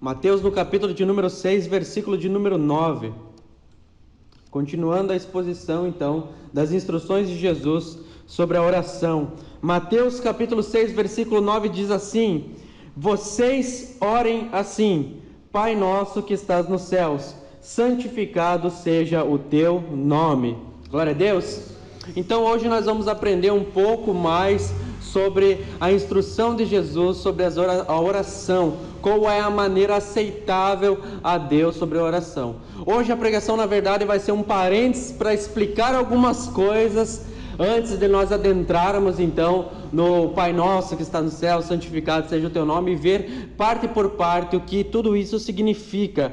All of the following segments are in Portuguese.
Mateus no capítulo de número 6, versículo de número 9. Continuando a exposição, então, das instruções de Jesus sobre a oração. Mateus capítulo 6, versículo 9 diz assim: Vocês orem assim: Pai nosso que estás nos céus, santificado seja o teu nome. Glória a Deus. Então hoje nós vamos aprender um pouco mais sobre a instrução de Jesus sobre a oração, qual é a maneira aceitável a Deus sobre a oração. Hoje a pregação, na verdade, vai ser um parênteses para explicar algumas coisas antes de nós adentrarmos então no Pai Nosso que está no céu, santificado seja o teu nome, e ver parte por parte o que tudo isso significa.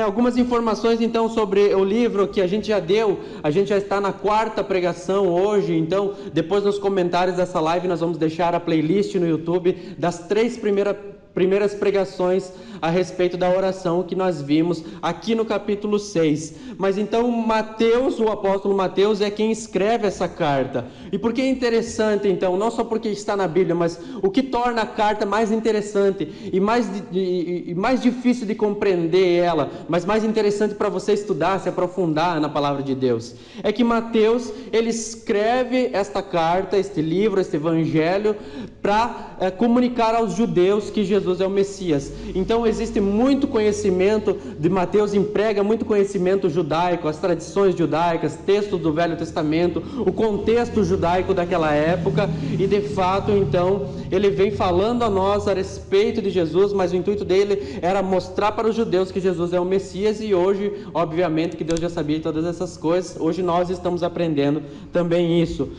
Algumas informações então sobre o livro que a gente já deu. A gente já está na 4ª pregação hoje, então depois nos comentários dessa live nós vamos deixar a playlist no YouTube das 3 primeiras pregações a respeito da oração que nós vimos aqui no capítulo 6. Mas então Mateus, o apóstolo Mateus, é quem escreve essa carta. E por que é interessante então? Não só porque está na Bíblia, mas o que torna a carta mais interessante e mais difícil de compreender ela, mas mais interessante para você estudar, se aprofundar na palavra de Deus, é que Mateus, ele escreve esta carta, este livro, este evangelho, para comunicar aos judeus que Jesus é o Messias. Então existe muito conhecimento de Mateus, emprega muito conhecimento judaico, as tradições judaicas, textos do Velho Testamento, o contexto judaico daquela época, e de fato então ele vem falando a nós a respeito de Jesus, mas o intuito dele era mostrar para os judeus que Jesus é o Messias. E hoje, obviamente, que Deus já sabia de todas essas coisas, hoje nós estamos aprendendo também isso.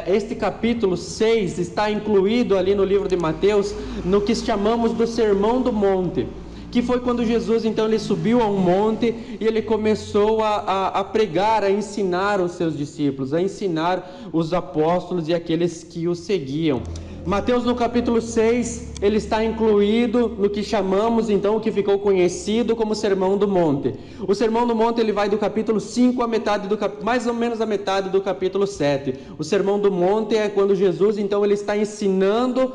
Este capítulo 6 está incluído ali no livro de Mateus, no que chamamos do Sermão do Monte, que foi quando Jesus então ele subiu a um monte e ele começou a pregar, a ensinar os seus discípulos, a ensinar os apóstolos e aqueles que o seguiam. Mateus no capítulo 6, ele está incluído no que chamamos então, o que ficou conhecido como Sermão do Monte. O Sermão do Monte ele vai do capítulo 5 a metade mais ou menos a metade do capítulo 7. O Sermão do Monte é quando Jesus então ele está ensinando,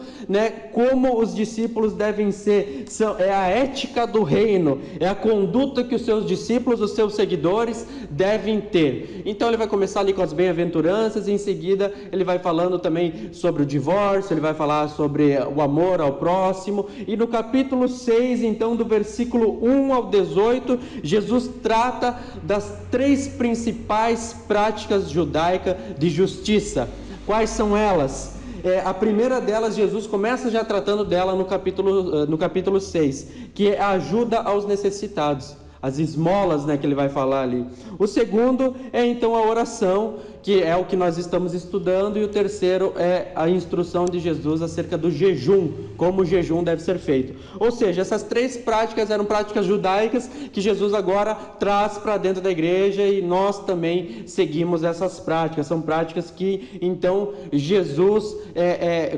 como os discípulos devem ser, é a ética do reino, é a conduta que os seus discípulos, os seus seguidores devem ter. Então ele vai começar ali com as bem-aventuranças, e em seguida ele vai falando também sobre o divórcio, ele vai falar sobre o amor ao próximo. E no capítulo 6, então, do versículo 1 ao 18, Jesus trata das 3 principais práticas judaicas de justiça. Quais são elas? A primeira delas, Jesus começa já tratando dela no capítulo 6, que é a ajuda aos necessitados, as esmolas, que ele vai falar ali. O segundo é então a oração, que é o que nós estamos estudando, e o terceiro é a instrução de Jesus acerca do jejum, como o jejum deve ser feito. Ou seja, essas 3 práticas eram práticas judaicas que Jesus agora traz para dentro da igreja, e nós também seguimos essas práticas. São práticas que então Jesus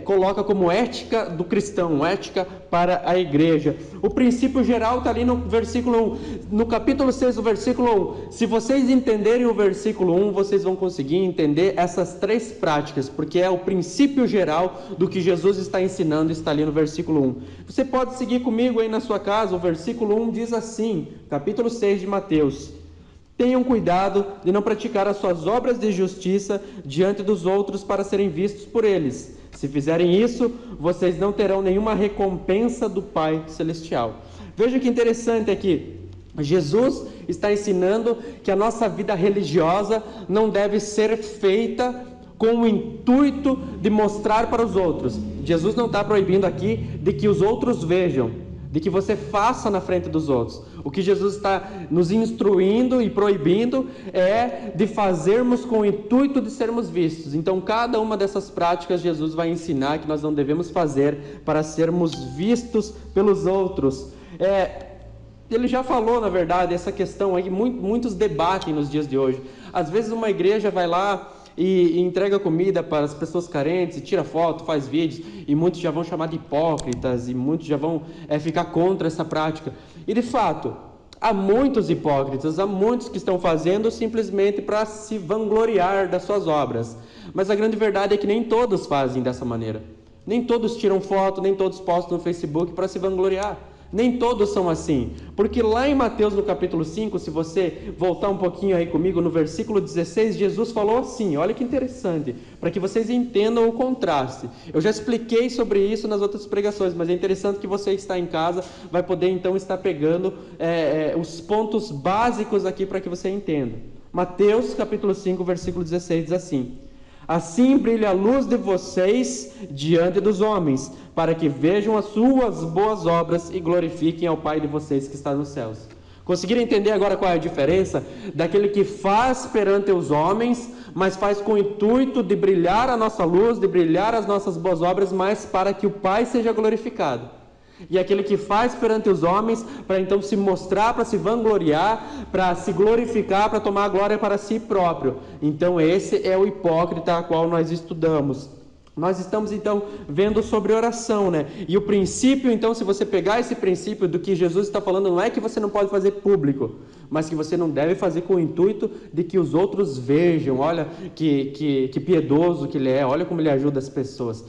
coloca como ética do cristão, ética para a igreja. O princípio geral está ali no versículo 1, no capítulo 6, o versículo 1. Se vocês entenderem o versículo 1, vocês vão conseguir entender essas 3 práticas, porque é o princípio geral do que Jesus está ensinando, está ali no versículo 1. Você pode seguir comigo aí na sua casa. O versículo 1 diz assim, capítulo 6 de Mateus: Tenham cuidado de não praticar as suas obras de justiça diante dos outros para serem vistos por eles. Se fizerem isso, vocês não terão nenhuma recompensa do Pai Celestial. Veja que interessante aqui. Jesus está ensinando que a nossa vida religiosa não deve ser feita com o intuito de mostrar para os outros. Jesus não está proibindo aqui de que os outros vejam, de que você faça na frente dos outros. O que Jesus está nos instruindo e proibindo é de fazermos com o intuito de sermos vistos. Então, cada uma dessas práticas Jesus vai ensinar que nós não devemos fazer para sermos vistos pelos outros. Ele já falou, na verdade, essa questão aí, muitos debatem nos dias de hoje. Às vezes uma igreja vai lá e entrega comida para as pessoas carentes, e tira foto, faz vídeos, e muitos já vão chamar de hipócritas, e muitos já vão ficar contra essa prática. E de fato, há muitos hipócritas, há muitos que estão fazendo simplesmente para se vangloriar das suas obras. Mas a grande verdade é que nem todos fazem dessa maneira. Nem todos tiram foto, nem todos postam no Facebook para se vangloriar. Nem todos são assim, porque lá em Mateus no capítulo 5, se você voltar um pouquinho aí comigo, no versículo 16, Jesus falou assim, olha que interessante, para que vocês entendam o contraste. Eu já expliquei sobre isso nas outras pregações, mas é interessante que você que está em casa vai poder então estar pegando os pontos básicos aqui para que você entenda. Mateus capítulo 5, versículo 16 diz assim: assim brilha a luz de vocês diante dos homens, para que vejam as suas boas obras e glorifiquem ao Pai de vocês que está nos céus. Conseguiram entender agora qual é a diferença daquele que faz perante os homens, mas faz com o intuito de brilhar a nossa luz, de brilhar as nossas boas obras, mas para que o Pai seja glorificado? E aquele que faz perante os homens, para então se mostrar, para se vangloriar, para se glorificar, para tomar a glória para si próprio. Então esse é o hipócrita a qual nós estudamos. Nós estamos então vendo sobre oração, né? E o princípio, então, se você pegar esse princípio do que Jesus está falando, não é que você não pode fazer público, mas que você não deve fazer com o intuito de que os outros vejam, olha que piedoso que ele é, olha como ele ajuda as pessoas.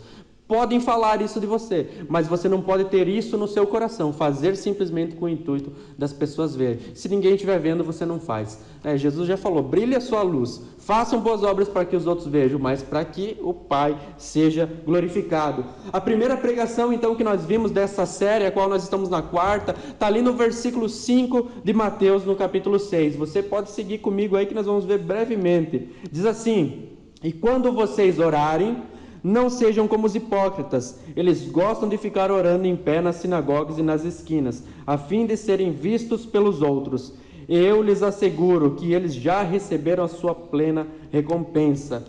Podem falar isso de você, mas você não pode ter isso no seu coração, fazer simplesmente com o intuito das pessoas verem. Se ninguém estiver vendo, você não faz. Jesus já falou, brilhe a sua luz, façam boas obras para que os outros vejam, mas para que o Pai seja glorificado. A primeira pregação então que nós vimos dessa série, a qual nós estamos na quarta, está ali no versículo 5 de Mateus, no capítulo 6. Você pode seguir comigo aí que nós vamos ver brevemente. Diz assim: e quando vocês orarem, não sejam como os hipócritas, eles gostam de ficar orando em pé nas sinagogas e nas esquinas, a fim de serem vistos pelos outros. Eu lhes asseguro que eles já receberam a sua plena recompensa.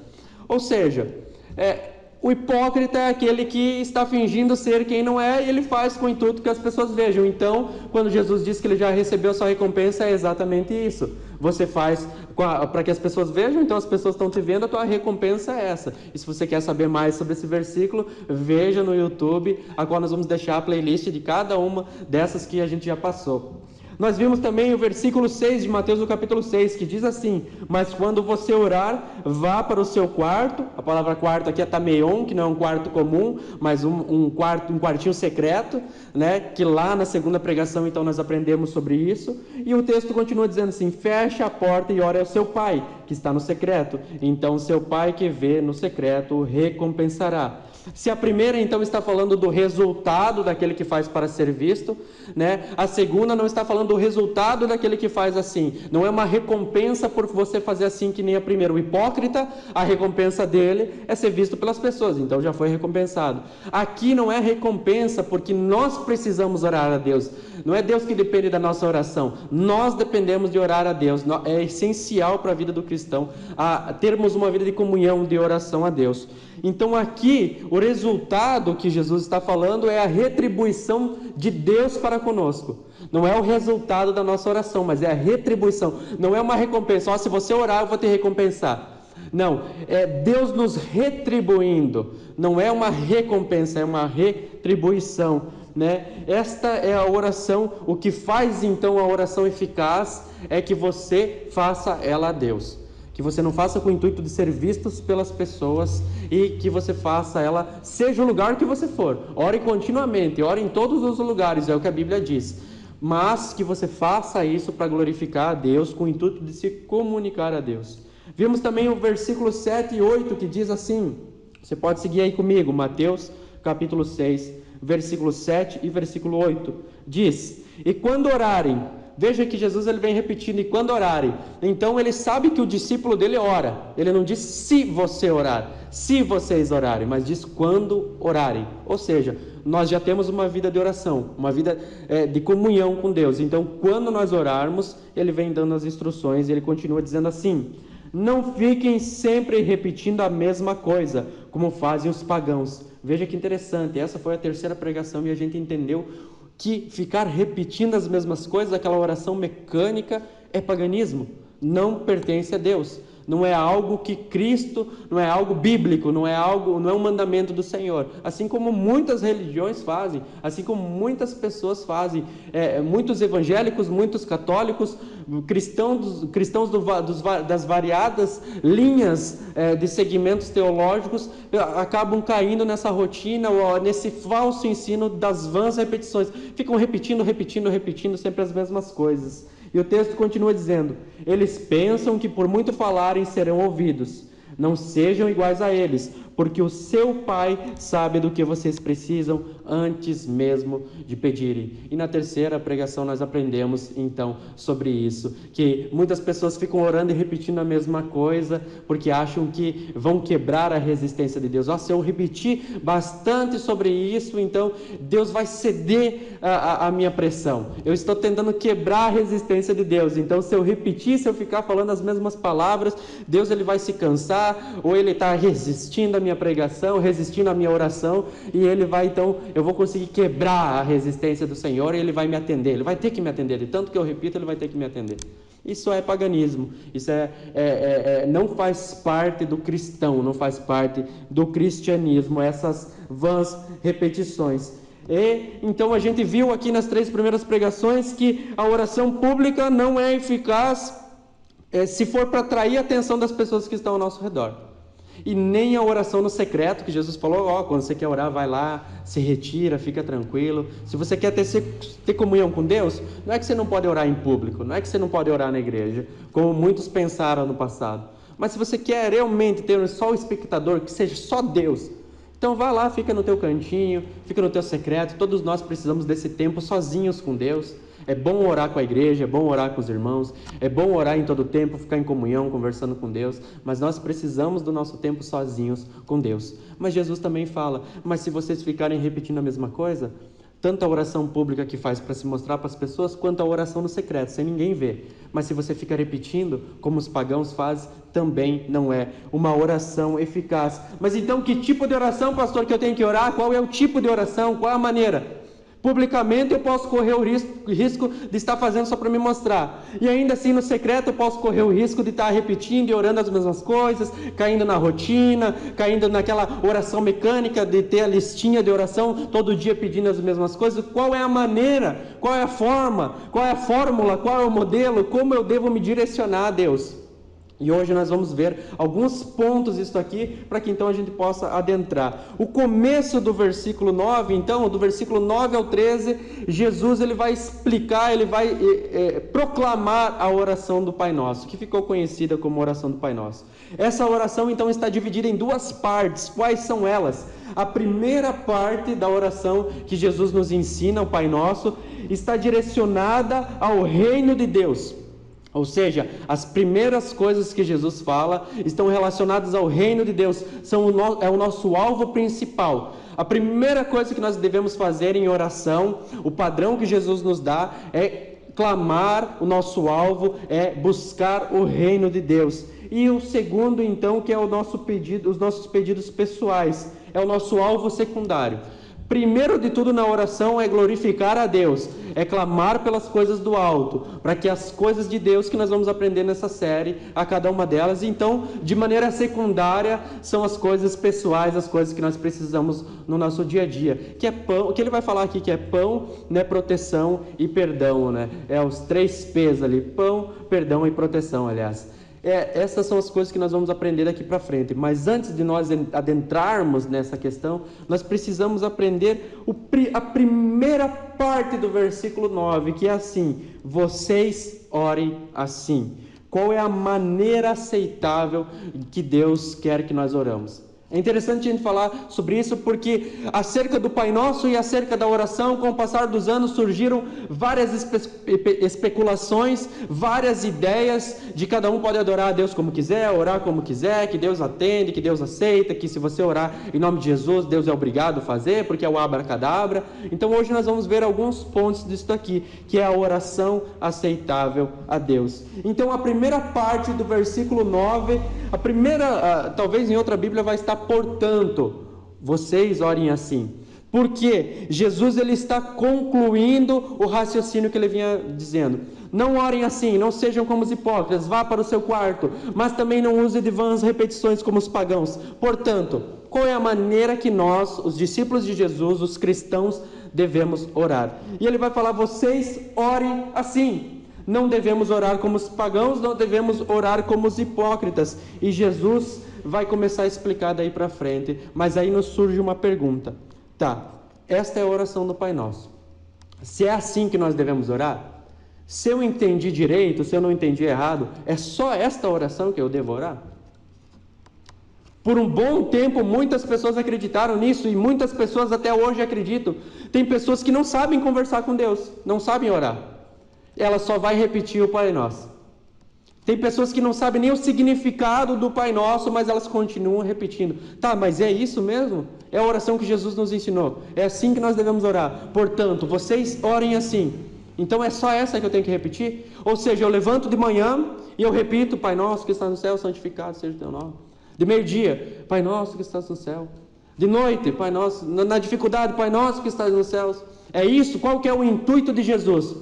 Ou seja, o hipócrita é aquele que está fingindo ser quem não é, e ele faz com o intuito que as pessoas vejam. Então, quando Jesus diz que ele já recebeu a sua recompensa, é exatamente isso. Você faz para que as pessoas vejam, então as pessoas estão te vendo, a tua recompensa é essa. E se você quer saber mais sobre esse versículo, veja no YouTube, a qual nós vamos deixar a playlist de cada uma dessas que a gente já passou. Nós vimos também o versículo 6 de Mateus, no capítulo 6, que diz assim: mas quando você orar, vá para o seu quarto. A palavra quarto aqui é tameion, que não é um quarto comum, mas um quartinho secreto, né? Que lá na segunda pregação então nós aprendemos sobre isso. E o texto continua dizendo assim: feche a porta e ore ao seu pai, que está no secreto. Então seu pai que vê no secreto o recompensará. Se a primeira então está falando do resultado daquele que faz para ser visto, né? A segunda não está falando do resultado daquele que faz assim. Não é uma recompensa por você fazer assim que nem a primeira. O hipócrita, a recompensa dele é ser visto pelas pessoas, então já foi recompensado. Aqui não é recompensa porque nós precisamos orar a Deus. Não é Deus que depende da nossa oração. Nós dependemos de orar a Deus. É essencial para a vida do cristão termos uma vida de comunhão, de oração a Deus. Então aqui, o resultado que Jesus está falando é a retribuição de Deus para conosco. Não é o resultado da nossa oração, mas é a retribuição. Não é uma recompensa, se você orar eu vou te recompensar. Não, é Deus nos retribuindo. Não é uma recompensa, é uma retribuição, né? Esta é a oração. O que faz então a oração eficaz é que você faça ela a Deus. Que você não faça com o intuito de ser vistos pelas pessoas e que você faça ela, seja o lugar que você for. Ore continuamente, ore em todos os lugares, é o que a Bíblia diz. Mas que você faça isso para glorificar a Deus, com o intuito de se comunicar a Deus. Vimos também o versículo 7 e 8 que diz assim, você pode seguir aí comigo, Mateus capítulo 6, versículo 7 e versículo 8. Diz: e quando orarem, veja que Jesus ele vem repetindo, e quando orarem, então ele sabe que o discípulo dele ora. Ele não diz se você orar, se vocês orarem, mas diz quando orarem. Ou seja, nós já temos uma vida de oração, uma vida de comunhão com Deus. Então quando nós orarmos, ele vem dando as instruções, e ele continua dizendo assim: não fiquem sempre repetindo a mesma coisa, como fazem os pagãos. Veja que interessante, essa foi a terceira pregação e a gente entendeu que ficar repetindo as mesmas coisas, aquela oração mecânica, é paganismo, não pertence a Deus. não é algo que Cristo, não é algo bíblico, não é um mandamento do Senhor. Assim como muitas religiões fazem, assim como muitas pessoas fazem, muitos evangélicos, muitos católicos, cristãos das variadas linhas de segmentos teológicos acabam caindo nessa rotina, ou nesse falso ensino das vãs repetições. Ficam repetindo sempre as mesmas coisas. E o texto continua dizendo: eles pensam que por muito falarem serão ouvidos. Não sejam iguais a eles, porque o seu Pai sabe do que vocês precisam antes mesmo de pedirem. E na terceira pregação nós aprendemos então sobre isso, que muitas pessoas ficam orando e repetindo a mesma coisa, porque acham que vão quebrar a resistência de Deus. Se eu repetir bastante sobre isso, então Deus vai ceder a minha pressão. Eu estou tentando quebrar a resistência de Deus. Então se eu repetir, se eu ficar falando as mesmas palavras, Deus ele vai se cansar, ou ele está resistindo à minha pregação, resistindo à minha oração, e ele vai então, eu vou conseguir quebrar a resistência do Senhor, e ele vai me atender, ele vai ter que me atender, de tanto que eu repito, ele vai ter que me atender. Isso é paganismo, isso não faz parte do cristão, não faz parte do cristianismo, essas vãs repetições. E então a gente viu aqui nas 3 primeiras pregações que a oração pública não é eficaz se for para atrair a atenção das pessoas que estão ao nosso redor. E nem a oração no secreto, que Jesus falou, quando você quer orar, vai lá, se retira, fica tranquilo. Se você quer ter comunhão com Deus, não é que você não pode orar em público, não é que você não pode orar na igreja, como muitos pensaram no passado. Mas se você quer realmente ter só o espectador, que seja só Deus, então vai lá, fica no teu cantinho, fica no teu secreto. Todos nós precisamos desse tempo sozinhos com Deus. É bom orar com a igreja, é bom orar com os irmãos, é bom orar em todo tempo, ficar em comunhão, conversando com Deus, mas nós precisamos do nosso tempo sozinhos com Deus. Mas Jesus também fala, mas se vocês ficarem repetindo a mesma coisa, tanto a oração pública que faz para se mostrar para as pessoas, quanto a oração no secreto, sem ninguém ver. Mas se você fica repetindo, como os pagãos fazem, também não é uma oração eficaz. Mas então que tipo de oração, pastor, que eu tenho que orar? Qual é o tipo de oração? Qual é a maneira? Publicamente eu posso correr o risco de estar fazendo só para me mostrar. E ainda assim no secreto eu posso correr o risco de estar repetindo e orando as mesmas coisas, caindo na rotina, caindo naquela oração mecânica de ter a listinha de oração, todo dia pedindo as mesmas coisas. Qual é a maneira? Qual é a forma? Qual é a fórmula? Qual é o modelo? Como eu devo me direcionar a Deus? E hoje nós vamos ver alguns pontos disso aqui, para que então a gente possa adentrar. O começo do versículo 9, então, do versículo 9 ao 13, Jesus ele vai explicar, ele vai proclamar a oração do Pai Nosso, que ficou conhecida como oração do Pai Nosso. Essa oração então está dividida em 2 partes. Quais são elas? A primeira parte da oração que Jesus nos ensina, o Pai Nosso, está direcionada ao reino de Deus. Ou seja, as primeiras coisas que Jesus fala estão relacionadas ao reino de Deus, é o nosso alvo principal. A primeira coisa que nós devemos fazer em oração, o padrão que Jesus nos dá é clamar, o nosso alvo é buscar o reino de Deus. E o segundo então, que é o nosso pedido, os nossos pedidos pessoais, é o nosso alvo secundário. Primeiro de tudo na oração é glorificar a Deus, é clamar pelas coisas do alto, para que as coisas de Deus que nós vamos aprender nessa série, a cada uma delas, então, de maneira secundária, são as coisas pessoais, as coisas que nós precisamos no nosso dia a dia, que é pão, o que ele vai falar aqui, que é pão, né, proteção e perdão, né? É os 3 P's ali, pão, perdão e proteção, aliás. Essas são as coisas que nós vamos aprender daqui para frente. Mas antes de nós adentrarmos nessa questão, nós precisamos aprender a primeira parte do versículo 9, que é assim: vocês orem assim. Qual é a maneira aceitável que Deus quer que nós oramos? É interessante a gente falar sobre isso porque acerca do Pai Nosso e acerca da oração, com o passar dos anos surgiram várias especulações, várias ideias de cada um pode adorar a Deus como quiser, orar como quiser, que Deus atende, que Deus aceita, que se você orar em nome de Jesus, Deus é obrigado a fazer, porque é o abracadabra. Então hoje nós vamos ver alguns pontos disso aqui, que é a oração aceitável a Deus. Então a primeira parte do versículo 9, talvez em outra Bíblia vai estar portanto, vocês orem assim. Porque Jesus ele está concluindo o raciocínio que ele vinha dizendo. Não orem assim, não sejam como os hipócritas, vá para o seu quarto, mas também não use de vãs repetições como os pagãos. Portanto, qual é a maneira que nós, os discípulos de Jesus, os cristãos, devemos orar? E ele vai falar, vocês orem assim. Não devemos orar como os pagãos, não devemos orar como os hipócritas. E Jesus vai começar a explicar daí para frente, mas aí nos surge uma pergunta. Tá, esta é a oração do Pai Nosso. Se é assim que nós devemos orar, se eu entendi direito, se eu não entendi errado, é só esta oração que eu devo orar? Por um bom tempo, muitas pessoas acreditaram nisso e muitas pessoas até hoje acreditam. Tem pessoas que não sabem conversar com Deus, não sabem orar. Ela só vai repetir o Pai Nosso. Tem pessoas que não sabem nem o significado do Pai Nosso, mas elas continuam repetindo. Tá, mas é isso mesmo? É a oração que Jesus nos ensinou. É assim que nós devemos orar. Portanto, vocês orem assim. Então é só essa que eu tenho que repetir? Ou seja, eu levanto de manhã e eu repito, Pai Nosso que está no céu, santificado seja o teu nome. De meio-dia, Pai Nosso que estás no céu. De noite, Pai Nosso, na dificuldade, Pai Nosso que estás nos céus. É isso? Qual que é o intuito de Jesus?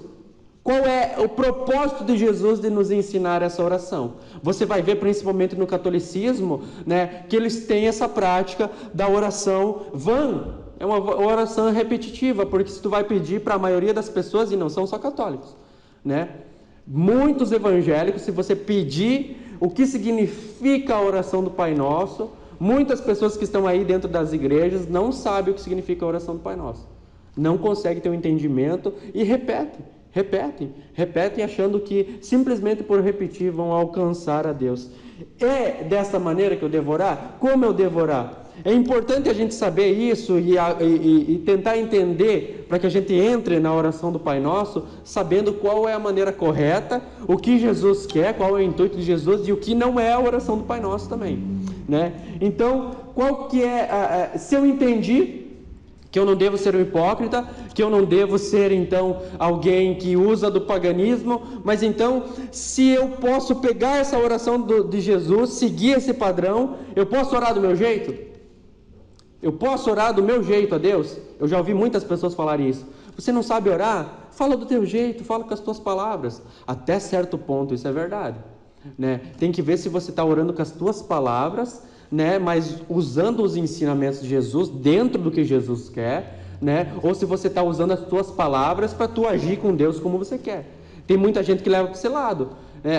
Qual é o propósito de Jesus de nos ensinar essa oração? Você vai ver principalmente no catolicismo, né, que eles têm essa prática da oração vã. É uma oração repetitiva, porque se tu vai pedir para a maioria das pessoas, e não são só católicos, né? Muitos evangélicos, se você pedir o que significa a oração do Pai Nosso, muitas pessoas que estão aí dentro das igrejas não sabem o que significa a oração do Pai Nosso. Não conseguem ter um entendimento e repetem achando que simplesmente por repetir vão alcançar a Deus. É dessa maneira que eu devo orar? Como eu devo orar? É importante a gente saber isso e tentar entender para que a gente entre na oração do Pai Nosso, sabendo qual é a maneira correta, o que Jesus quer, qual é o intuito de Jesus e o que não é a oração do Pai Nosso também, né? Então, qual que é se eu entendi que eu não devo ser um hipócrita, que eu não devo ser, então, alguém que usa do paganismo, mas então, se eu posso pegar essa oração de Jesus, seguir esse padrão, eu posso orar do meu jeito? Eu posso orar do meu jeito a Deus? Eu já ouvi muitas pessoas falarem isso. Você não sabe orar? Fala do teu jeito, fala com as tuas palavras. Até certo ponto isso é verdade, né? Tem que ver se você está orando com as tuas palavras, né, mas usando os ensinamentos de Jesus dentro do que Jesus quer, né, ou se você está usando as tuas palavras para tu agir com Deus como você quer. Tem muita gente que leva para esse lado,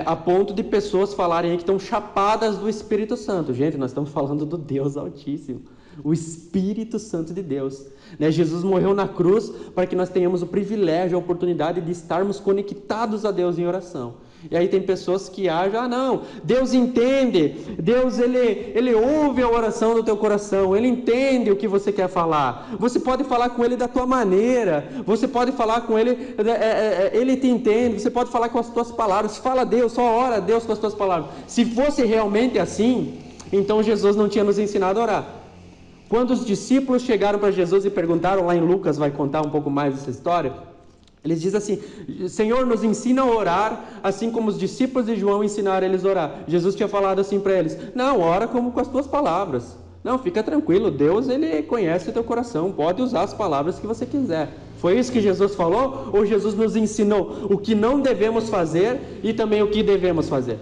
a ponto de pessoas falarem aí que estão chapadas do Espírito Santo. Gente, nós estamos falando do Deus Altíssimo, o Espírito Santo de Deus, né? Jesus morreu na cruz para que nós tenhamos o privilégio, a oportunidade de estarmos conectados a Deus em oração. E aí tem pessoas que agem, não, Deus entende, Deus ele ouve a oração do teu coração, Ele entende o que você quer falar, você pode falar com Ele da tua maneira, você pode falar com Ele, Ele te entende, você pode falar com as tuas palavras, fala a Deus, só ora a Deus com as tuas palavras. Se fosse realmente assim, então Jesus não tinha nos ensinado a orar. Quando os discípulos chegaram para Jesus e perguntaram, lá em Lucas vai contar um pouco mais dessa história, eles dizem assim, Senhor, nos ensina a orar, assim como os discípulos de João ensinaram eles a orar. Jesus tinha falado assim para eles, não, ora como com as tuas palavras. Não, fica tranquilo, Deus, Ele conhece o teu coração, pode usar as palavras que você quiser. Foi isso que Jesus falou? Ou Jesus nos ensinou o que não devemos fazer e também o que devemos fazer?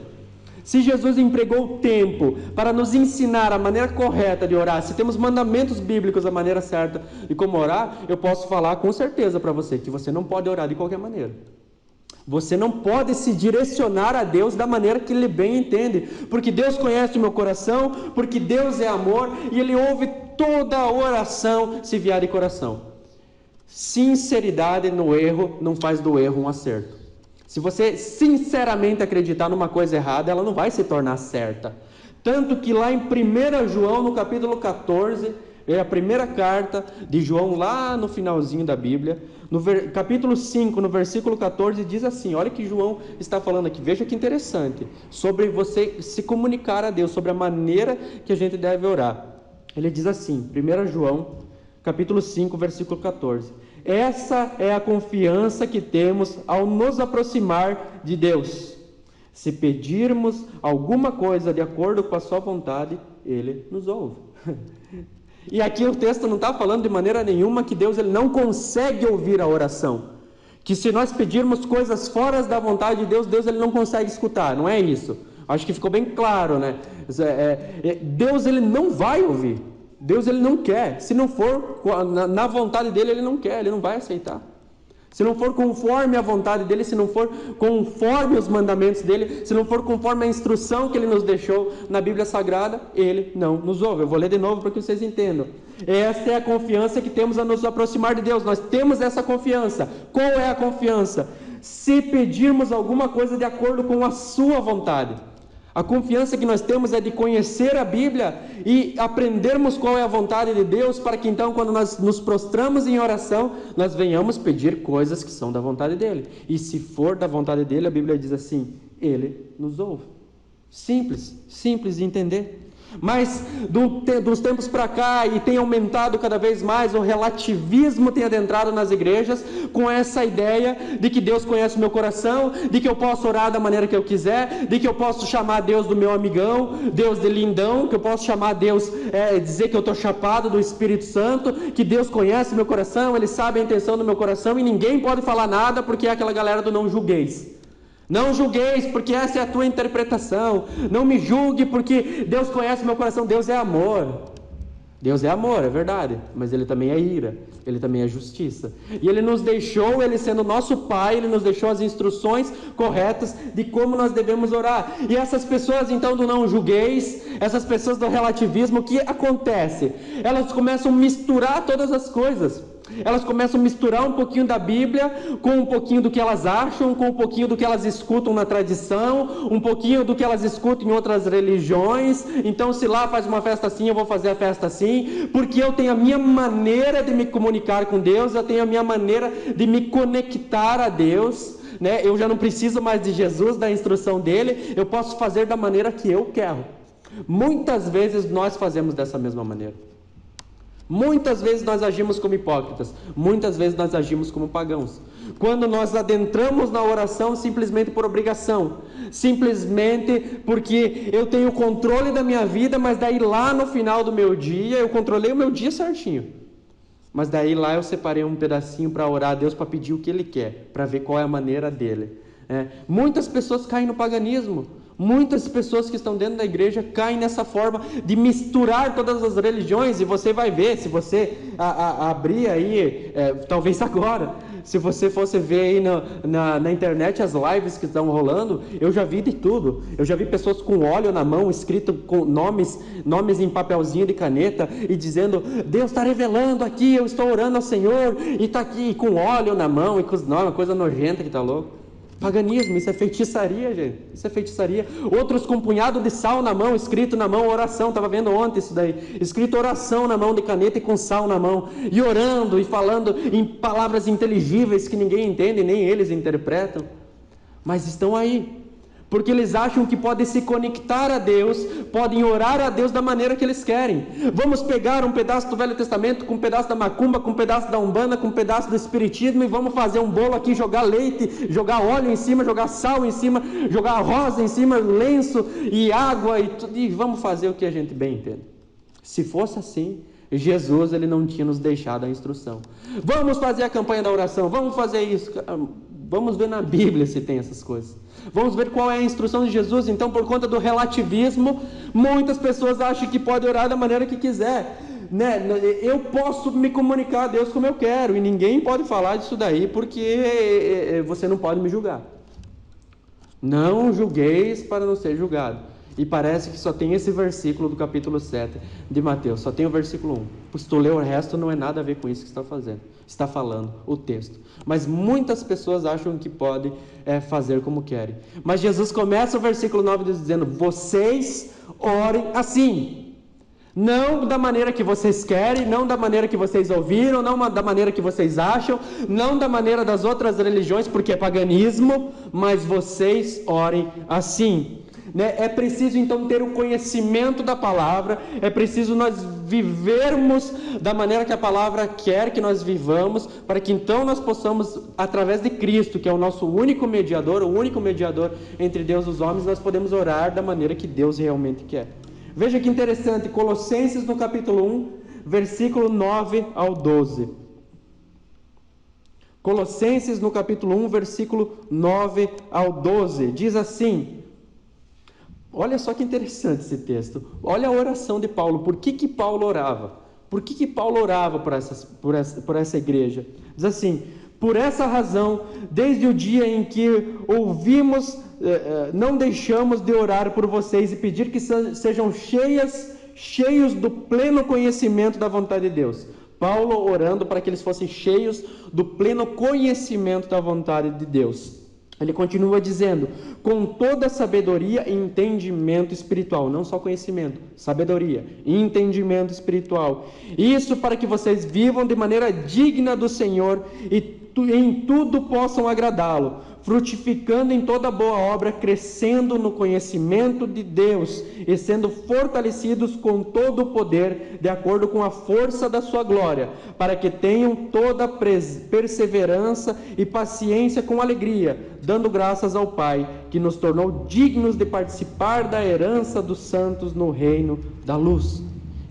Se Jesus empregou tempo para nos ensinar a maneira correta de orar, se temos mandamentos bíblicos da maneira certa de como orar, eu posso falar com certeza para você que você não pode orar de qualquer maneira. Você não pode se direcionar a Deus da maneira que Ele bem entende, porque Deus conhece o meu coração, porque Deus é amor e Ele ouve toda a oração se vier de coração. Sinceridade no erro não faz do erro um acerto. Se você sinceramente acreditar numa coisa errada, ela não vai se tornar certa. Tanto que lá em 1 João, no capítulo 14, é a primeira carta de João, lá no finalzinho da Bíblia, no capítulo 5, no versículo 14, diz assim, olha que João está falando aqui, veja que interessante, sobre você se comunicar a Deus, sobre a maneira que a gente deve orar. Ele diz assim, 1 João, capítulo 5, versículo 14, essa é a confiança que temos ao nos aproximar de Deus. Se pedirmos alguma coisa de acordo com a sua vontade, Ele nos ouve. E aqui o texto não está falando de maneira nenhuma que Deus ele não consegue ouvir a oração. Que se nós pedirmos coisas fora da vontade de Deus, Deus ele não consegue escutar, não é isso. Acho que ficou bem claro, né? Deus ele não vai ouvir. Deus ele não quer. Se não for na vontade dele, ele não quer, ele não vai aceitar. Se não for conforme a vontade dele, se não for conforme os mandamentos dele, se não for conforme a instrução que ele nos deixou na Bíblia Sagrada, ele não nos ouve. Eu vou ler de novo para que vocês entendam. Esta é a confiança que temos a nos aproximar de Deus. Nós temos essa confiança. Qual é a confiança? Se pedirmos alguma coisa de acordo com a sua vontade. A confiança que nós temos é de conhecer a Bíblia e aprendermos qual é a vontade de Deus, para que então, quando nós nos prostramos em oração, nós venhamos pedir coisas que são da vontade dEle. E se for da vontade dEle, a Bíblia diz assim, Ele nos ouve. Simples, simples de entender. Mas dos tempos para cá, e tem aumentado cada vez mais, o relativismo tem adentrado nas igrejas, com essa ideia de que Deus conhece o meu coração, de que eu posso orar da maneira que eu quiser, de que eu posso chamar Deus do meu amigão, Deus de lindão, que eu posso chamar Deus, dizer que eu estou chapado do Espírito Santo, que Deus conhece o meu coração, Ele sabe a intenção do meu coração, e ninguém pode falar nada, porque é aquela galera do não julgueis. Não julgueis, porque essa é a tua interpretação. Não me julgue, porque Deus conhece meu coração. Deus é amor. Deus é amor, é verdade. Mas Ele também é ira. Ele também é justiça. E Ele nos deixou, Ele sendo nosso Pai, Ele nos deixou as instruções corretas de como nós devemos orar. E essas pessoas, então, do não julgueis, essas pessoas do relativismo, o que acontece? Elas começam a misturar todas as coisas. Elas começam a misturar um pouquinho da Bíblia com um pouquinho do que elas acham, com um pouquinho do que elas escutam na tradição, um pouquinho do que elas escutam em outras religiões. Então, se lá faz uma festa assim, eu vou fazer a festa assim, porque eu tenho a minha maneira de me comunicar com Deus, eu tenho a minha maneira de me conectar a Deus, né? Eu já não preciso mais de Jesus, da instrução dele, eu posso fazer da maneira que eu quero. Muitas vezes nós fazemos dessa mesma maneira. Muitas vezes nós agimos como hipócritas, muitas vezes nós agimos como pagãos. Quando nós adentramos na oração simplesmente por obrigação, simplesmente porque eu tenho controle da minha vida, mas daí lá no final do meu dia, eu controlei o meu dia certinho. Mas daí lá eu separei um pedacinho para orar a Deus, para pedir o que Ele quer, para ver qual é a maneira dEle. Muitas pessoas caem no paganismo. Muitas pessoas que estão dentro da igreja caem nessa forma de misturar todas as religiões, e você vai ver, se você abrir aí, talvez agora, se você fosse ver aí na internet as lives que estão rolando, eu já vi de tudo. Eu já vi pessoas com óleo na mão, escrito com nomes em papelzinho de caneta, e dizendo, Deus está revelando aqui, eu estou orando ao Senhor, e está aqui com óleo na mão, e com os nomes, coisa nojenta que está louco. Paganismo, isso é feitiçaria, gente. Isso é feitiçaria. Outros com um punhado de sal na mão, escrito na mão, oração. Estava vendo ontem isso daí. Escrito oração na mão de caneta e com sal na mão. E orando e falando em palavras inteligíveis que ninguém entende, nem eles interpretam. Mas estão aí. Porque eles acham que podem se conectar a Deus, podem orar a Deus da maneira que eles querem. Vamos pegar um pedaço do Velho Testamento, com um pedaço da macumba, com um pedaço da umbanda, com um pedaço do espiritismo, e vamos fazer um bolo aqui, jogar leite, jogar óleo em cima, jogar sal em cima, jogar rosa em cima, lenço e água, e vamos fazer o que a gente bem entende. Se fosse assim, Jesus ele não tinha nos deixado a instrução. Vamos fazer a campanha da oração, vamos fazer isso. Vamos ver na Bíblia se tem essas coisas. Vamos ver qual é a instrução de Jesus. Então, por conta do relativismo, muitas pessoas acham que pode orar da maneira que quiser. Eu posso me comunicar a Deus como eu quero, e ninguém pode falar disso daí, porque você não pode me julgar. Não julgueis para não ser julgado. E parece que só tem esse versículo do capítulo 7 de Mateus, só tem o versículo 1. Se tu ler o resto, não é nada a ver com isso que está falando o texto. Mas muitas pessoas acham que pode fazer como querem. Mas Jesus começa o versículo 9 dizendo, vocês orem assim. Não da maneira que vocês querem, não da maneira que vocês ouviram, não da maneira que vocês acham, não da maneira das outras religiões, porque é paganismo, mas vocês orem assim. É preciso então ter o conhecimento da palavra, é preciso nós vivermos da maneira que a palavra quer que nós vivamos, para que então nós possamos, através de Cristo, que é o nosso único mediador, o único mediador entre Deus e os homens, nós podemos orar da maneira que Deus realmente quer. Veja que interessante, Colossenses no capítulo 1, versículo 9 ao 12. Colossenses, no capítulo 1, versículo 9 ao 12, diz assim, olha só que interessante esse texto, olha a oração de Paulo, por que Paulo orava? Por que Paulo orava por essa igreja? Diz assim, por essa razão, desde o dia em que ouvimos, não deixamos de orar por vocês e pedir que sejam cheios do pleno conhecimento da vontade de Deus. Paulo orando para que eles fossem cheios do pleno conhecimento da vontade de Deus. Ele continua dizendo, com toda sabedoria e entendimento espiritual, não só conhecimento, sabedoria e entendimento espiritual. Isso para que vocês vivam de maneira digna do Senhor e em tudo possam agradá-lo, frutificando em toda boa obra, crescendo no conhecimento de Deus e sendo fortalecidos com todo o poder, de acordo com a força da sua glória, para que tenham toda perseverança e paciência com alegria, dando graças ao Pai, que nos tornou dignos de participar da herança dos santos no reino da luz.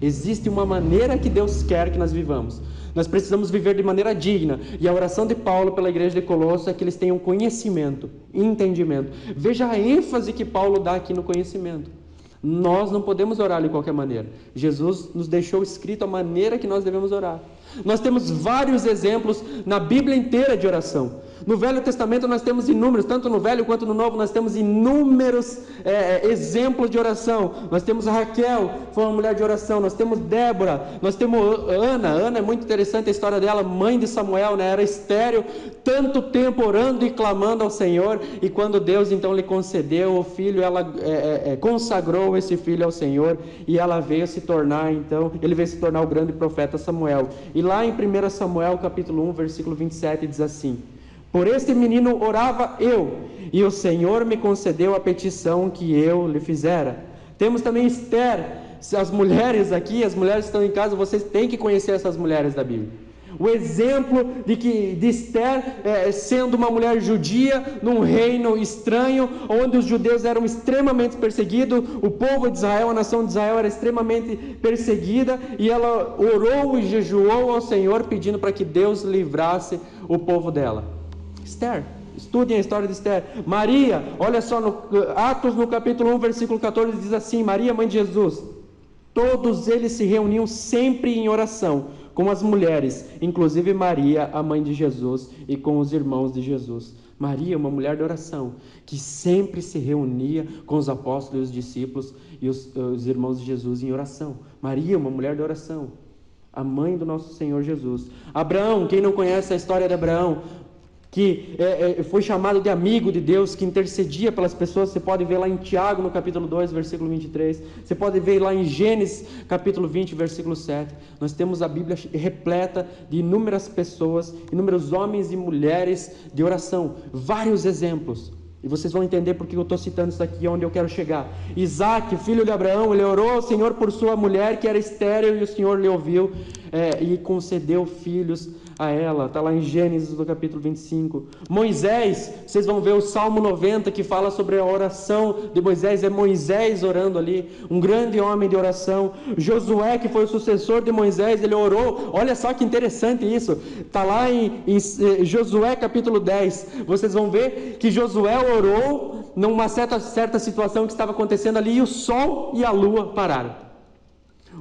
Existe uma maneira que Deus quer que nós vivamos. Nós precisamos viver de maneira digna. E a oração de Paulo pela igreja de Colosso é que eles tenham conhecimento, entendimento. Veja a ênfase que Paulo dá aqui no conhecimento. Nós não podemos orar de qualquer maneira. Jesus nos deixou escrito a maneira que nós devemos orar. Nós temos vários exemplos na Bíblia inteira de oração. No Velho Testamento nós temos inúmeros, tanto no Velho quanto no Novo, nós temos inúmeros exemplos de oração. Nós temos a Raquel, foi uma mulher de oração. Nós temos Débora, nós temos Ana é muito interessante a história dela, mãe de Samuel, né? Era estéril, tanto tempo orando e clamando ao Senhor, e quando Deus então lhe concedeu o filho, ela consagrou esse filho ao Senhor, e ela veio se tornar, então, ele veio se tornar o grande profeta Samuel. E lá em 1 Samuel capítulo 1, versículo 27, diz assim, por este menino orava eu, e o Senhor me concedeu a petição que eu lhe fizera. Temos também Esther. As mulheres aqui, as mulheres que estão em casa, vocês têm que conhecer essas mulheres da Bíblia. O exemplo de Esther sendo uma mulher judia num reino estranho, onde os judeus eram extremamente perseguidos, o povo de Israel, a nação de Israel era extremamente perseguida, e ela orou e jejuou ao Senhor pedindo para que Deus livrasse o povo dela. Esther, estudem a história de Esther. Maria, olha só, no Atos no capítulo 1, versículo 14, diz assim, Maria, mãe de Jesus, todos eles se reuniam sempre em oração, com as mulheres, inclusive Maria, a mãe de Jesus, e com os irmãos de Jesus. Maria, uma mulher de oração, que sempre se reunia com os apóstolos e os discípulos e os irmãos de Jesus em oração. Maria, uma mulher de oração, a mãe do nosso Senhor Jesus. Abraão, quem não conhece a história de Abraão, que foi chamado de amigo de Deus, que intercedia pelas pessoas. Você pode ver lá em Tiago, no capítulo 2, versículo 23. Você pode ver lá em Gênesis, capítulo 20, versículo 7. Nós temos a Bíblia repleta de inúmeras pessoas, inúmeros homens e mulheres de oração. Vários exemplos. E vocês vão entender porque eu estou citando isso aqui, onde eu quero chegar. Isaac, filho de Abraão, ele orou ao Senhor por sua mulher, que era estéril, e o Senhor lhe ouviu e concedeu filhos a ela. Está lá em Gênesis, no capítulo 25. Moisés, vocês vão ver o Salmo 90, que fala sobre a oração de Moisés. É Moisés orando ali, um grande homem de oração. Josué, que foi o sucessor de Moisés, ele orou. Olha só que interessante isso. Está lá em Josué capítulo 10. Vocês vão ver que Josué orou numa certa situação que estava acontecendo ali, e o sol e a lua pararam.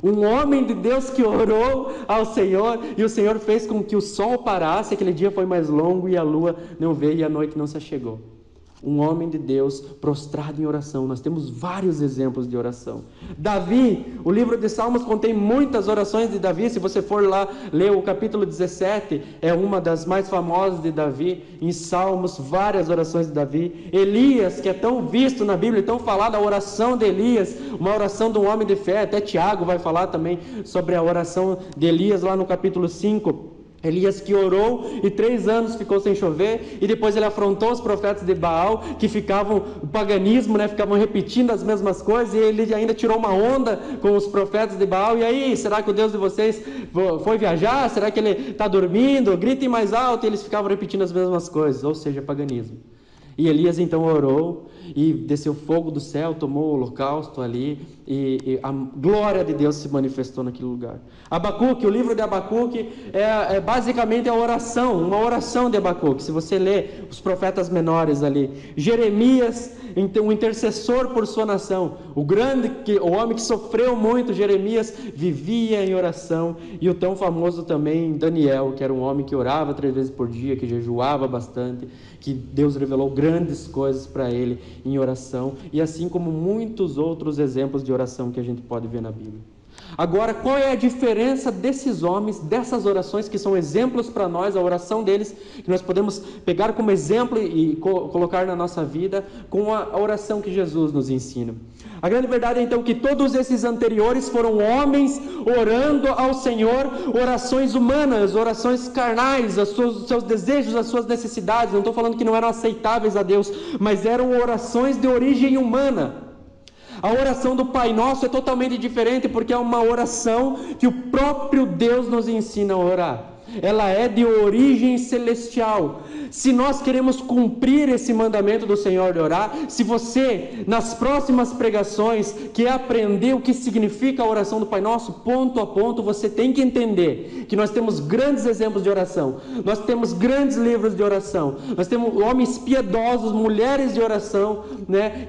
Um homem de Deus que orou ao Senhor, e o Senhor fez com que o sol parasse. Aquele dia foi mais longo e a lua não veio e a noite não se achegou. Um homem de Deus prostrado em oração. Nós temos vários exemplos de oração. Davi, o livro de Salmos contém muitas orações de Davi. Se você for lá ler o capítulo 17, é uma das mais famosas de Davi. Em Salmos, várias orações de Davi. Elias, que é tão visto na Bíblia, tão falado, a oração de Elias, uma oração de um homem de fé. Até Tiago vai falar também sobre a oração de Elias lá no capítulo 5. Elias que orou e 3 anos ficou sem chover, e depois ele afrontou os profetas de Baal, que ficavam, o paganismo, ficavam repetindo as mesmas coisas, e ele ainda tirou uma onda com os profetas de Baal. E aí, será que o Deus de vocês foi viajar? Será que ele está dormindo? Gritem mais alto. E eles ficavam repetindo as mesmas coisas, ou seja, paganismo. E Elias então orou, e desceu fogo do céu, tomou o holocausto ali, e a glória de Deus se manifestou naquele lugar. Abacuque, o livro de Abacuque é basicamente a oração, uma oração de Abacuque, se você ler os profetas menores ali. Jeremias, um intercessor por sua nação, o homem que sofreu muito, Jeremias, vivia em oração. E o tão famoso também Daniel, que era um homem que orava 3 vezes por dia, que jejuava bastante, que Deus revelou grandes coisas para ele em oração, e assim como muitos outros exemplos de oração que a gente pode ver na Bíblia. Agora, qual é a diferença desses homens, dessas orações que são exemplos para nós, a oração deles, que nós podemos pegar como exemplo e colocar na nossa vida, com a oração que Jesus nos ensina? A grande verdade é então que todos esses anteriores foram homens orando ao Senhor, orações humanas, orações carnais, os seus desejos, as suas necessidades. Não estou falando que não eram aceitáveis a Deus, mas eram orações de origem humana. A oração do Pai Nosso é totalmente diferente, porque é uma oração que o próprio Deus nos ensina a orar. Ela é de origem celestial. Se nós queremos cumprir esse mandamento do Senhor de orar, se você, nas próximas pregações, quer aprender o que significa a oração do Pai Nosso, ponto a ponto, você tem que entender que nós temos grandes exemplos de oração, nós temos grandes livros de oração, nós temos homens piedosos, mulheres de oração,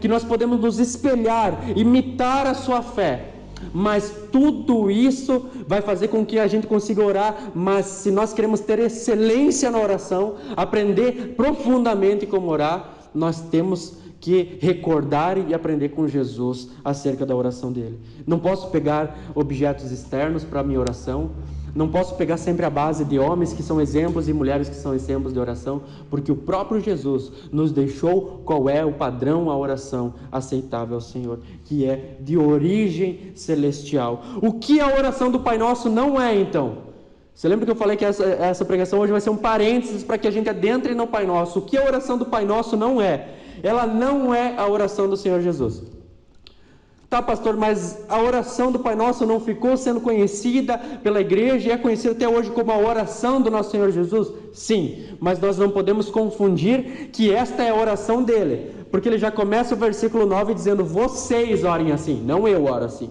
que nós podemos nos espelhar, imitar a sua fé. Mas tudo isso vai fazer com que a gente consiga orar. Mas se nós queremos ter excelência na oração, aprender profundamente como orar, nós temos que recordar e aprender com Jesus acerca da oração dele. Não posso pegar objetos externos para a minha oração. Não posso pegar sempre a base de homens que são exemplos e mulheres que são exemplos de oração, porque o próprio Jesus nos deixou qual é o padrão, a oração aceitável ao Senhor, que é de origem celestial. O que a oração do Pai Nosso não é, então? Você lembra que eu falei que essa pregação hoje vai ser um parênteses para que a gente adentre no Pai Nosso? O que a oração do Pai Nosso não é? Ela não é a oração do Senhor Jesus. Tá, pastor, mas a oração do Pai Nosso não ficou sendo conhecida pela igreja e é conhecida até hoje como a oração do nosso Senhor Jesus? Sim, mas nós não podemos confundir que esta é a oração dele, porque ele já começa o versículo 9 dizendo: vocês orem assim, não eu oro assim.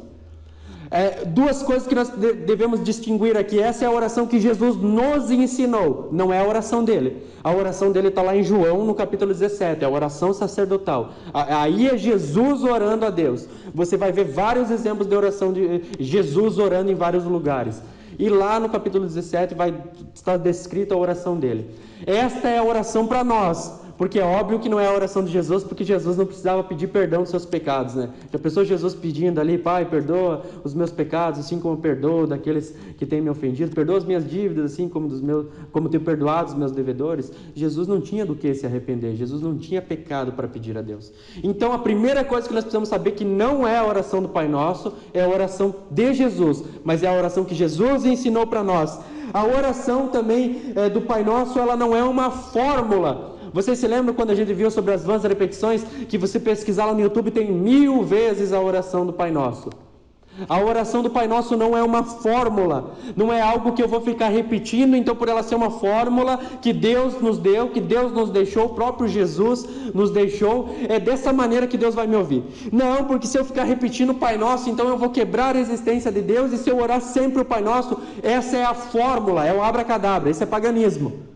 Duas coisas que nós devemos distinguir aqui. Essa é a oração que Jesus nos ensinou, não é a oração dele. A oração dele está lá em João, no capítulo 17, é a oração sacerdotal. Aí é Jesus orando a Deus. Você vai ver vários exemplos de oração de Jesus orando em vários lugares. E lá no capítulo 17 vai estar descrita a oração dele. Esta é a oração para nós. Porque é óbvio que não é a oração de Jesus, porque Jesus não precisava pedir perdão dos seus pecados, Já pensou Jesus pedindo ali: Pai, perdoa os meus pecados, assim como eu perdoo daqueles que têm me ofendido, perdoa as minhas dívidas, assim como tenho perdoado os meus devedores? Jesus não tinha do que se arrepender, Jesus não tinha pecado para pedir a Deus. Então a primeira coisa que nós precisamos saber que não é a oração do Pai Nosso, é a oração de Jesus, mas é a oração que Jesus ensinou para nós. A oração também do Pai Nosso, ela não é uma fórmula. Vocês se lembram quando a gente viu sobre as vãs repetições, que você pesquisar lá no YouTube tem 1000 vezes a oração do Pai Nosso? A oração do Pai Nosso não é uma fórmula, não é algo que eu vou ficar repetindo, então por ela ser uma fórmula que Deus nos deu, que Deus nos deixou, o próprio Jesus nos deixou, é dessa maneira que Deus vai me ouvir. Não, porque se eu ficar repetindo o Pai Nosso, então eu vou quebrar a existência de Deus, e se eu orar sempre o Pai Nosso, essa é a fórmula, é o abracadabra, isso é paganismo.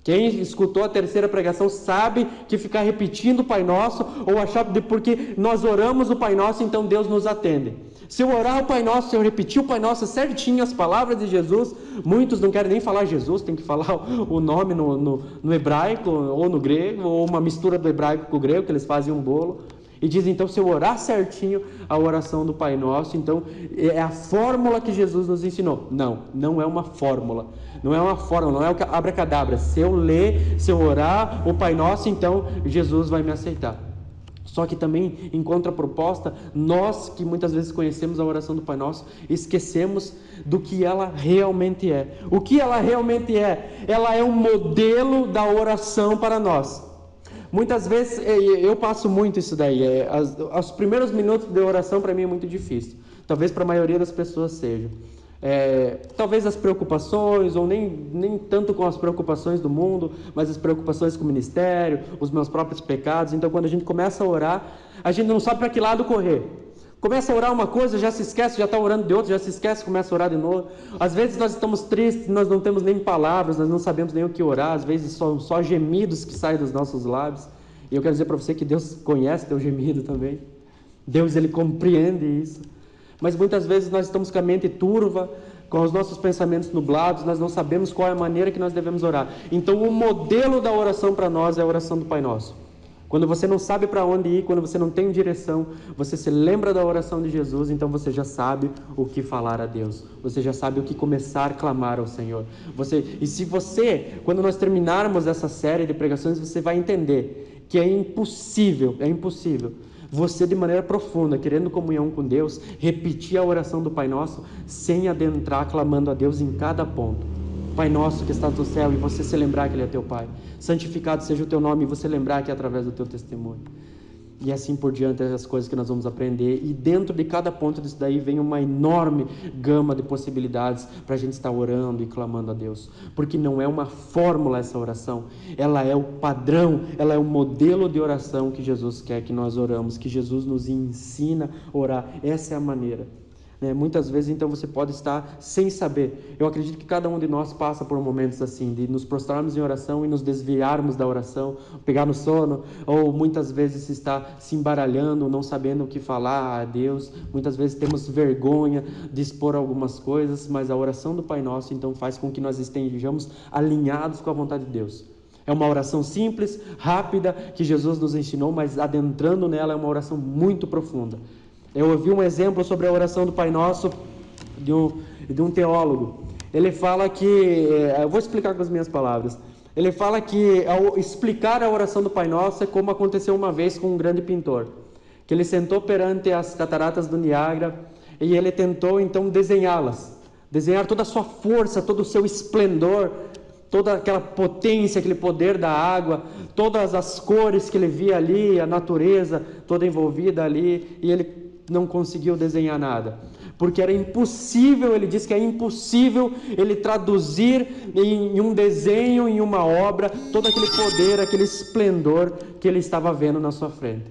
Quem escutou a terceira pregação sabe que ficar repetindo o Pai Nosso, ou achar que porque nós oramos o Pai Nosso, então Deus nos atende. Se eu orar o Pai Nosso, se eu repetir o Pai Nosso certinho, as palavras de Jesus, muitos não querem nem falar Jesus, tem que falar o nome no hebraico, ou no grego, ou uma mistura do hebraico com o grego, que eles fazem um bolo. E diz, então, se eu orar certinho a oração do Pai Nosso, então é a fórmula que Jesus nos ensinou. Não, não é uma fórmula. Não é uma fórmula, não é o abracadabra. Se eu ler, se eu orar o Pai Nosso, então Jesus vai me aceitar. Só que também, em contraproposta, nós que muitas vezes conhecemos a oração do Pai Nosso, esquecemos do que ela realmente é. O que ela realmente é? Ela é um modelo da oração para nós. Muitas vezes, eu passo muito isso daí, os primeiros minutos de oração para mim é muito difícil, talvez para a maioria das pessoas seja. talvez as preocupações, ou nem tanto com as preocupações do mundo, mas as preocupações com o ministério, os meus próprios pecados. Então, quando a gente começa a orar, a gente não sabe para que lado correr. Começa a orar uma coisa, já se esquece, já está orando de outra, já se esquece, começa a orar de novo. Às vezes nós estamos tristes, nós não temos nem palavras, nós não sabemos nem o que orar, às vezes são só gemidos que saem dos nossos lábios. E eu quero dizer para você que Deus conhece teu gemido também. Deus, Ele compreende isso. Mas muitas vezes nós estamos com a mente turva, com os nossos pensamentos nublados, nós não sabemos qual é a maneira que nós devemos orar. Então o modelo da oração para nós é a oração do Pai Nosso. Quando você não sabe para onde ir, quando você não tem direção, você se lembra da oração de Jesus, então você já sabe o que falar a Deus. Você já sabe o que começar a clamar ao Senhor. E se você, quando nós terminarmos essa série de pregações, você vai entender que é impossível, você de maneira profunda, querendo comunhão com Deus, repetir a oração do Pai Nosso, sem adentrar clamando a Deus em cada ponto. Pai Nosso que estás no céu, e você se lembrar que Ele é teu Pai. Santificado seja o teu nome, e você lembrar que é através do teu testemunho. E assim por diante, as coisas que nós vamos aprender. E dentro de cada ponto disso daí vem uma enorme gama de possibilidades para a gente estar orando e clamando a Deus. Porque não é uma fórmula essa oração, ela é o padrão, ela é o modelo de oração que Jesus quer que nós oramos, que Jesus nos ensina a orar. Essa é a maneira. Muitas vezes, então, você pode estar sem saber. Eu acredito que cada um de nós passa por momentos assim, de nos prostrarmos em oração e nos desviarmos da oração, pegar no sono, ou muitas vezes estar se embaralhando, não sabendo o que falar a Deus. Muitas vezes temos vergonha de expor algumas coisas, mas a oração do Pai Nosso, então, faz com que nós estejamos alinhados com a vontade de Deus. É uma oração simples, rápida, que Jesus nos ensinou, mas adentrando nela é uma oração muito profunda. Eu ouvi um exemplo sobre a oração do Pai Nosso de um teólogo. Ele fala que, eu vou explicar com as minhas palavras, ele fala que ao explicar a oração do Pai Nosso é como aconteceu uma vez com um grande pintor, que ele sentou perante as cataratas do Niágara e ele tentou então desenhá-las, desenhar toda a sua força, todo o seu esplendor, toda aquela potência, aquele poder da água, todas as cores que ele via ali, a natureza toda envolvida ali, e ele não conseguiu desenhar nada, porque era impossível, ele diz que é impossível ele traduzir em um desenho, em uma obra, todo aquele poder, aquele esplendor que ele estava vendo na sua frente.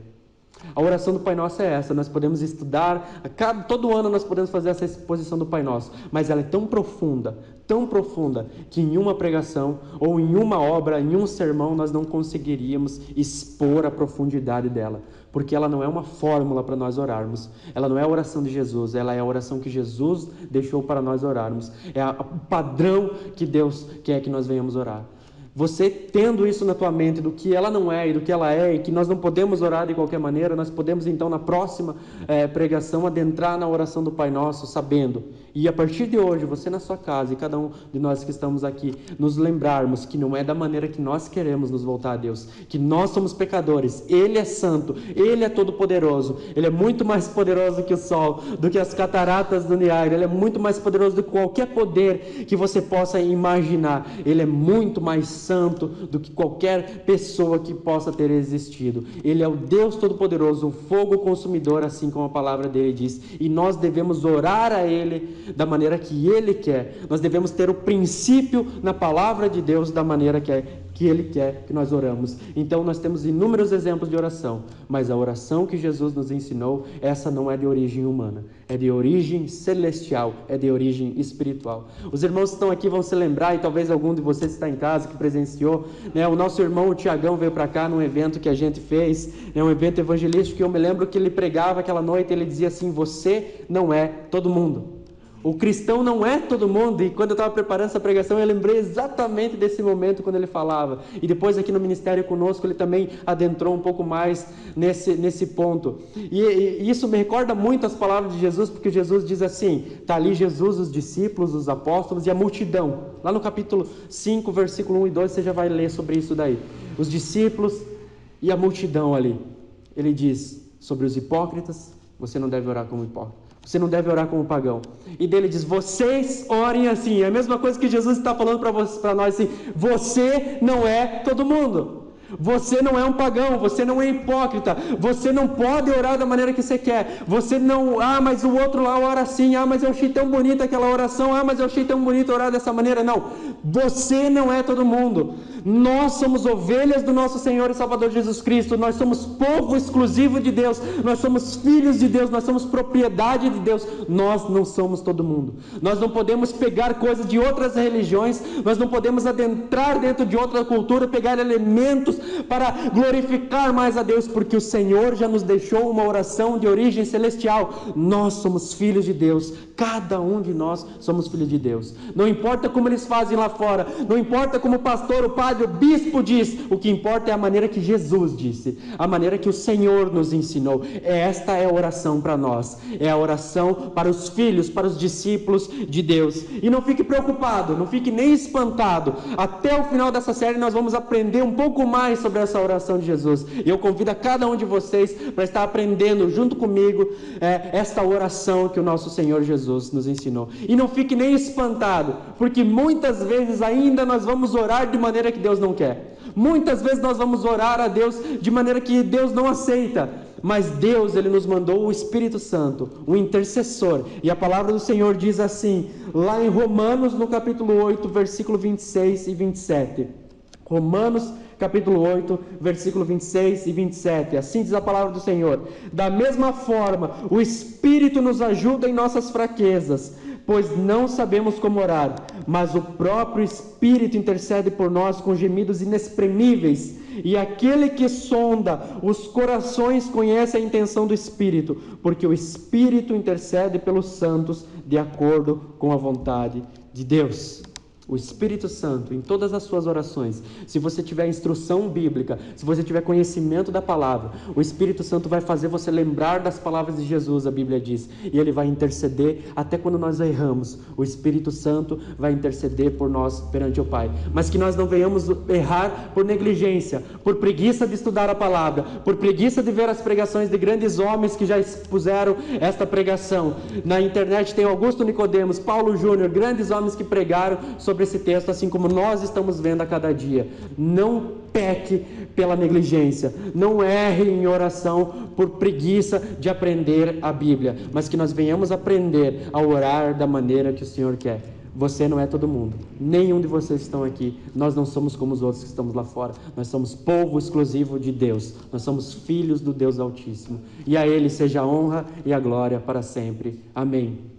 A oração do Pai Nosso é essa, nós podemos estudar, todo ano nós podemos fazer essa exposição do Pai Nosso, mas ela é tão profunda, que em uma pregação, ou em uma obra, em um sermão, nós não conseguiríamos expor a profundidade dela, porque ela não é uma fórmula para nós orarmos, ela não é a oração de Jesus, ela é a oração que Jesus deixou para nós orarmos, é o padrão que Deus quer que nós venhamos orar. Você tendo isso na tua mente, do que ela não é e do que ela é, e que nós não podemos orar de qualquer maneira, nós podemos então na próxima pregação adentrar na oração do Pai Nosso, sabendo, e a partir de hoje, você na sua casa e cada um de nós que estamos aqui, nos lembrarmos que não é da maneira que nós queremos nos voltar a Deus, que nós somos pecadores, Ele é santo, Ele é todo poderoso, Ele é muito mais poderoso que o sol, do que as cataratas do Niágara, Ele é muito mais poderoso do que qualquer poder que você possa imaginar, Ele é muito mais santo do que qualquer pessoa que possa ter existido. Ele é o Deus Todo-Poderoso, o fogo consumidor, assim como a palavra dele diz, e nós devemos orar a Ele da maneira que Ele quer. Nós devemos ter o princípio na palavra de Deus da maneira que Ele quer que nós oramos. Então nós temos inúmeros exemplos de oração, mas a oração que Jesus nos ensinou, essa não é de origem humana, é de origem celestial, é de origem espiritual. Os irmãos que estão aqui vão se lembrar, e talvez algum de vocês que está em casa, que presenciou, o nosso irmão o Tiagão veio para cá num evento que a gente fez, um evento evangelístico, que eu me lembro que ele pregava aquela noite, ele dizia assim: você não é todo mundo. O cristão não é todo mundo, e quando eu estava preparando essa pregação, eu lembrei exatamente desse momento quando ele falava, e depois aqui no ministério conosco, ele também adentrou um pouco mais nesse ponto, e isso me recorda muito as palavras de Jesus, porque Jesus diz assim, está ali Jesus, os discípulos, os apóstolos e a multidão, lá no capítulo 5, versículo 1 e 2, você já vai ler sobre isso daí, os discípulos e a multidão ali, ele diz sobre os hipócritas, você não deve orar como hipócrita, você não deve orar como pagão. E dele diz, vocês orem assim. É a mesma coisa que Jesus está falando para nós assim, você não é todo mundo. Você não é um pagão, você não é hipócrita, você não pode orar da maneira que você quer, você não, mas o outro lá ora assim, mas eu achei tão bonita aquela oração, mas eu achei tão bonito orar dessa maneira. Não, você não é todo mundo. Nós somos ovelhas do nosso Senhor e Salvador Jesus Cristo, nós somos povo exclusivo de Deus, nós somos filhos de Deus, nós somos propriedade de Deus, nós não somos todo mundo. Nós não podemos pegar coisas de outras religiões, nós não podemos adentrar dentro de outra cultura, pegar elementos para glorificar mais a Deus, porque o Senhor já nos deixou uma oração de origem celestial. Nós somos filhos de Deus, cada um de nós somos filhos de Deus. Não importa como eles fazem lá fora, não importa como o pastor, o padre, o bispo diz, o que importa é a maneira que Jesus disse, a maneira que o Senhor nos ensinou. Esta é a oração para nós, é a oração para os filhos, para os discípulos de Deus. E não fique preocupado, não fique nem espantado, até o final dessa série nós vamos aprender um pouco mais sobre essa oração de Jesus. E eu convido a cada um de vocês para estar aprendendo junto comigo esta oração que o nosso Senhor Jesus nos ensinou. E não fique nem espantado, porque muitas vezes ainda nós vamos orar de maneira que Deus não quer. Muitas vezes nós vamos orar a Deus de maneira que Deus não aceita. Mas Deus, Ele nos mandou o Espírito Santo, o intercessor. E a palavra do Senhor diz assim, lá em Romanos, no capítulo 8, versículo 26 e 27. Romanos, capítulo 8, versículo 26 e 27. Assim diz a palavra do Senhor. Da mesma forma, o Espírito nos ajuda em nossas fraquezas, pois não sabemos como orar, mas o próprio Espírito intercede por nós com gemidos inexprimíveis. E aquele que sonda os corações conhece a intenção do Espírito, porque o Espírito intercede pelos santos de acordo com a vontade de Deus. O Espírito Santo, em todas as suas orações, se você tiver instrução bíblica, se você tiver conhecimento da palavra, o Espírito Santo vai fazer você lembrar das palavras de Jesus, a Bíblia diz, e Ele vai interceder até quando nós erramos. O Espírito Santo vai interceder por nós perante o Pai, mas que nós não venhamos errar por negligência, por preguiça de estudar a palavra, por preguiça de ver as pregações de grandes homens que já expuseram esta pregação. Na internet tem Augusto Nicodemos, Paulo Júnior, grandes homens que pregaram sobre esse texto, assim como nós estamos vendo a cada dia. Não peque pela negligência, não erre em oração por preguiça de aprender a Bíblia, mas que nós venhamos aprender a orar da maneira que o Senhor quer. Você não é todo mundo, nenhum de vocês estão aqui, nós não somos como os outros que estamos lá fora, nós somos povo exclusivo de Deus, nós somos filhos do Deus Altíssimo, e a Ele seja a honra e a glória para sempre. Amém.